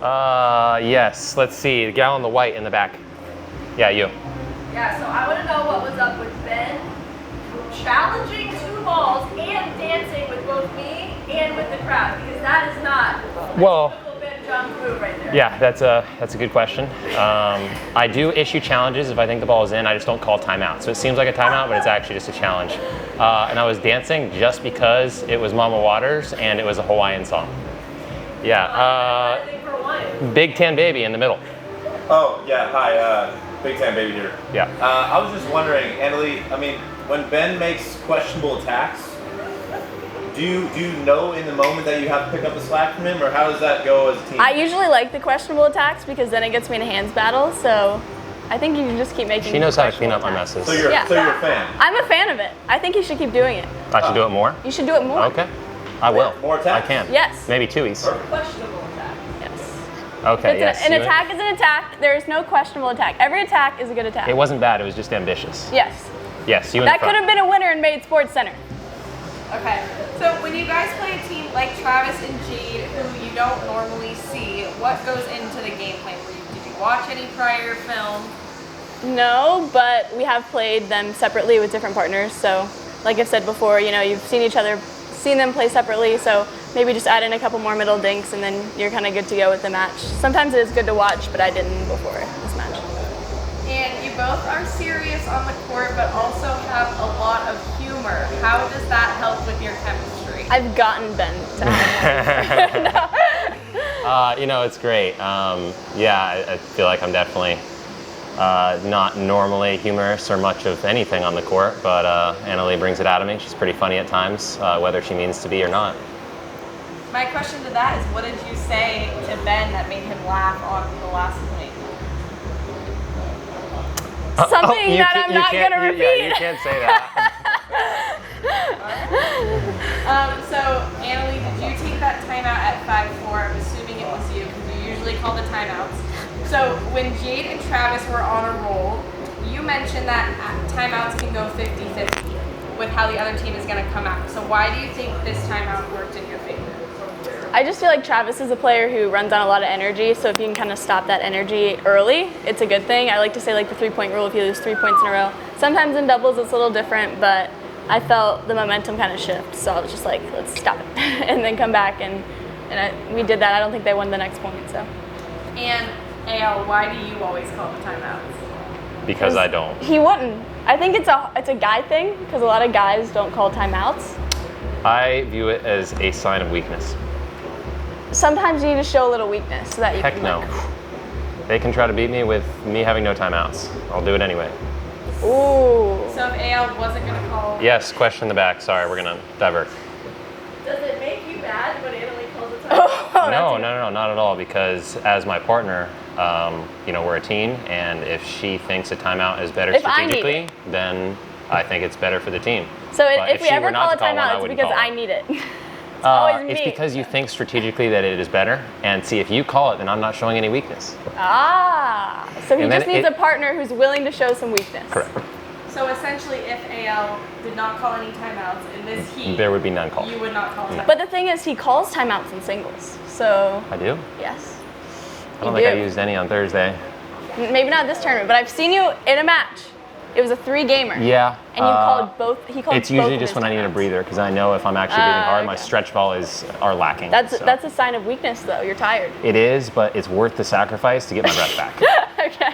Yes. Let's see. The gal in the white in the back. Yeah, you. Yeah, so I want to know what was up with Ben challenging 2 balls and dancing with both me and with the crowd, because that is not a typical Ben Johns move right there. Yeah, that's a good question. I do issue challenges if I think the ball is in. I just don't call timeout. So it seems like a timeout, but it's actually just a challenge. And I was dancing just because it was Mama Waters and it was a Hawaiian song. Yeah. Big Tan Baby in the middle. Oh, yeah, hi. Big Tan Baby here. Yeah. I was just wondering, Annalie, I mean, when Ben makes questionable attacks, do you know in the moment that you have to pick up the slack from him, or how does that go as a team? I usually like the questionable attacks because then it gets me in a hands battle, so I think you can just keep making. She knows how to clean up my messes. So you're a fan? I'm a fan of it. I think you should keep doing it. I should do it more? You should do it more. Okay. I will. More attacks? I can. Yes. Maybe 2-ies. Questionable attack. Yes. Okay, yes. An attack is an attack. There is no questionable attack. Every attack is a good attack. It wasn't bad. It was just ambitious. Yes. Yes, you in That the front. could have been a winner in Made Sports Center. Okay, so when you guys play a team like Travis and Jade, who you don't normally see, what goes into the game plan? Did you watch any prior film? No, but we have played them separately with different partners. So, like I've said before, you've seen them play separately. So maybe just add in a couple more middle dinks, and then you're kind of good to go with the match. Sometimes it is good to watch, but I didn't before this match. And you both are serious on the court, but also have a lot of humor. How does that help with your chemistry? I've gotten Ben to have more. It's great. I feel like I'm definitely not normally humorous or much of anything on the court, but Annalie brings it out of me. She's pretty funny at times, whether she means to be or not. My question to that is, what did you say to Ben that made him laugh on the last point? Something that I'm not going to repeat. Yeah, you can't say that. So, Annalie, did you take that timeout at 5-4? I'm assuming it was you, because you usually call the timeouts. So, when Jade and Travis were on a roll, you mentioned that timeouts can go 50-50 with how the other team is going to come out. So, why do you think this timeout worked in your favor? I just feel like Travis is a player who runs on a lot of energy, so if you can kind of stop that energy early, it's a good thing. I like to say like the 3-point rule, if you lose 3 points in a row. Sometimes in doubles it's a little different, but I felt the momentum kind of shift, so I was just like, let's stop it, and then come back, and we did that. I don't think they won the next point, so. And Al, why do you always call the timeouts? Because I don't. He wouldn't. I think it's a guy thing, because a lot of guys don't call timeouts. I view it as a sign of weakness. Sometimes you need to show a little weakness so that you Heck can no. They can try to beat me with me having no timeouts. I'll do it anyway. Ooh. So if Al wasn't going to call... Yes, question in the back. Sorry, we're going to divert. Does it make you mad when Annalie calls a timeout? No, not at all, because as my partner, we're a team, and if she thinks a timeout is better strategically, then I think it's better for the team. So But if we she ever were not call a to call one, timeout, it's wouldn't because call I it. need it. It's always me. It's because you think strategically that it is better, and see, if you call it, then I'm not showing any weakness. Ah, so he And just then needs a partner who's willing to show some weakness. Correct. So essentially, if Al did not call any timeouts in this heat, There would be none called. you would not call timeouts. But the thing is, he calls timeouts in singles. So I do? yes, I don't think I used any on Thursday. maybe not this tournament, but I've seen you in a match. It was a 3-gamer. Yeah. And you called both. He called. It's usually both of just his when I need a timeouts. breather, because I know if I'm actually breathing hard, my okay. stretch ball are lacking. That's so. a sign of weakness, though. You're tired. It is, but it's worth the sacrifice to get my breath back. Okay.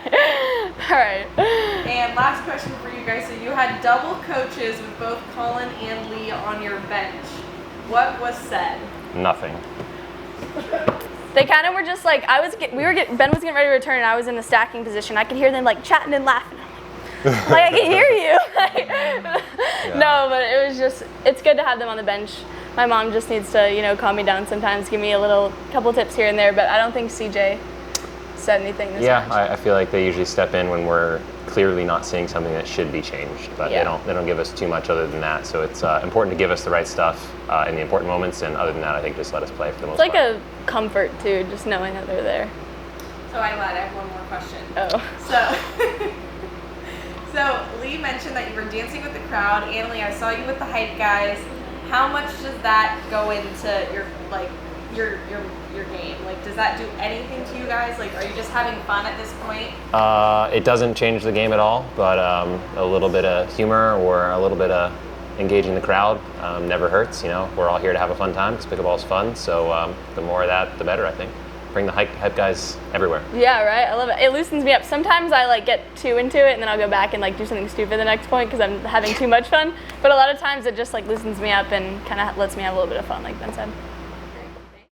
All right. And last question for you guys. So you had double coaches with both Colin and Leigh on your bench. What was said? Nothing. They kind of were just like Ben was getting ready to return, and I was in the stacking position. I could hear them like chatting and laughing. I can hear you. No, but it was just, it's good to have them on the bench. My mom just needs to, calm me down sometimes, give me a couple tips here and there, but I don't think CJ said anything this match. I feel like they usually step in when we're clearly not seeing something that should be changed, but they don't give us too much other than that. So it's important to give us the right stuff in the important moments, and other than that, I think just let us play for the most part. It's like a comfort too, just knowing that they're there. So I lied. I have one more question. Oh. So Leigh mentioned that you were dancing with the crowd. Annalie, I saw you with the hype guys. How much does that go into your your game? Like, does that do anything to you guys? Like, are you just having fun at this point? It doesn't change the game at all, but a little bit of humor or a little bit of engaging the crowd never hurts. You know, we're all here to have a fun time because pickleball is fun. So the more of that, the better, I think. Bring the hype guys everywhere. Yeah, right. I love it. It loosens me up. Sometimes I like get too into it, and then I'll go back and like do something stupid the next point because I'm having too much fun. But a lot of times it just like loosens me up and kind of lets me have a little bit of fun, like Ben said.